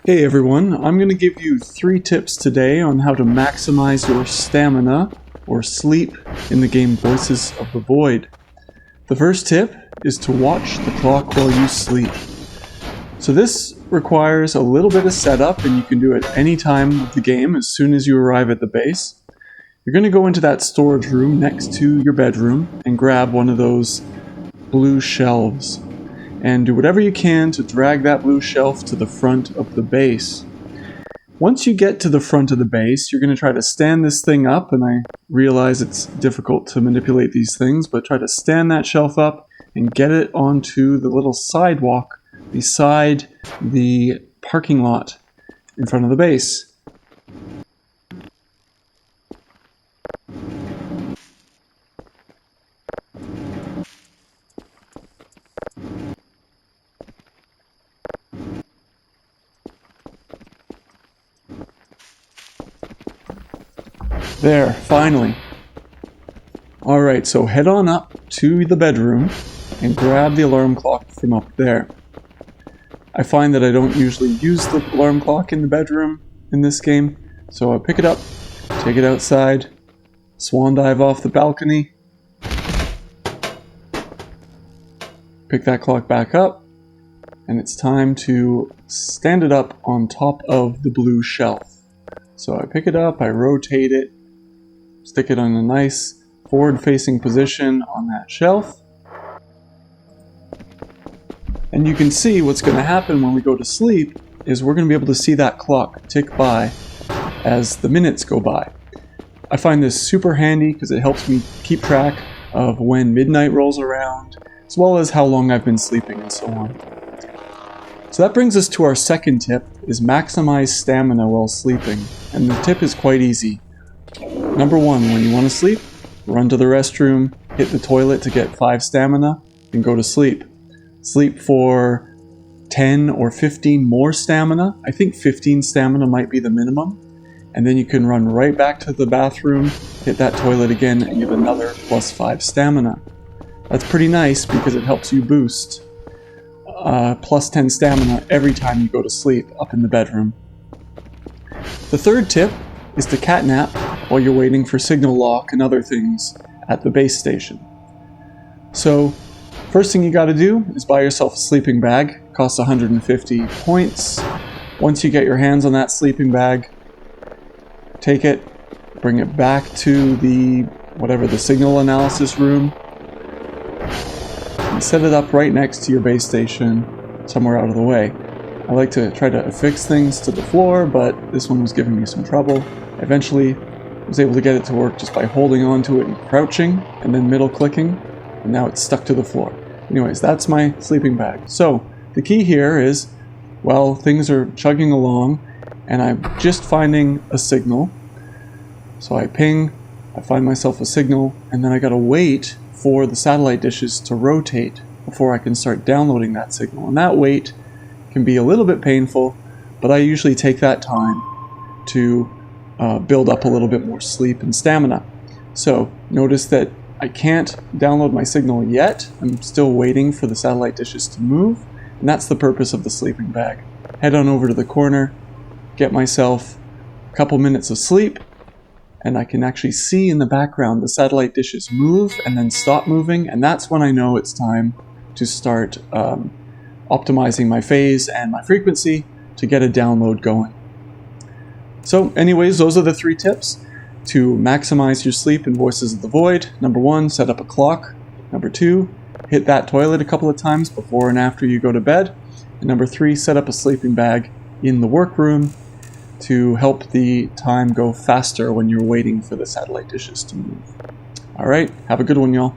Hey everyone, I'm going to give you 3 tips today on how to maximize your stamina or sleep in the game Voices of the Void. The first tip is to watch the clock while you sleep. So this requires a little bit of setup, and you can do it any time of the game as soon as you arrive at the base. You're going to go into that storage room next to your bedroom and grab one of those blue shelves. And do whatever you can to drag that blue shelf to the front of the base. Once you get to the front of the base, you're going to try to stand this thing up, and I realize it's difficult to manipulate these things, but try to stand that shelf up and get it onto the little sidewalk beside the parking lot in front of the base. There, finally. Alright, so head on up to the bedroom and grab the alarm clock from up there. I find that I don't usually use the alarm clock in the bedroom in this game, so I pick it up, take it outside, swan dive off the balcony, pick that clock back up, and it's time to stand it up on top of the blue shelf. So I pick it up, I rotate it, stick it on a nice forward-facing position on that shelf. And you can see what's going to happen when we go to sleep is we're going to be able to see that clock tick by as the minutes go by. I find this super handy because it helps me keep track of when midnight rolls around, as well as how long I've been sleeping and so on. So that brings us to our second tip, is maximize stamina while sleeping. And the tip is quite easy. Number 1, when you want to sleep, run to the restroom, hit the toilet to get 5 stamina, and go to sleep. Sleep for 10 or 15 more stamina. I think 15 stamina might be the minimum. And then you can run right back to the bathroom, hit that toilet again, and get another plus 5 stamina. That's pretty nice because it helps you boost plus 10 stamina every time you go to sleep up in the bedroom. The third tip is to catnap while you're waiting for signal lock and other things at the base station. So, first thing you gotta do is buy yourself a sleeping bag. It costs 150 points. Once you get your hands on that sleeping bag, take it, bring it back to the signal analysis room, and set it up right next to your base station, somewhere out of the way. I like to try to affix things to the floor, but this one was giving me some trouble. I eventually was able to get it to work just by holding onto it and crouching, and then middle clicking, and now it's stuck to the floor. Anyways, that's my sleeping bag. So, the key here is, well, things are chugging along, and I'm just finding a signal. So I ping, I find myself a signal, and then I gotta wait for the satellite dishes to rotate before I can start downloading that signal. And that wait can be a little bit painful, but I usually take that time to build up a little bit more sleep and stamina. So notice that I can't download my signal yet. I'm still waiting for the satellite dishes to move, and that's the purpose of the sleeping bag. Head on over to the corner, get myself a couple minutes of sleep, and I can actually see in the background the satellite dishes move and then stop moving, and that's when I know it's time to start optimizing my phase and my frequency to get a download going. So anyways, those are the 3 tips to maximize your sleep in Voices of the Void. Number 1, set up a clock. Number 2, hit that toilet a couple of times before and after you go to bed. And number 3, set up a sleeping bag in the workroom to help the time go faster when you're waiting for the satellite dishes to move. Alright, have a good one, y'all.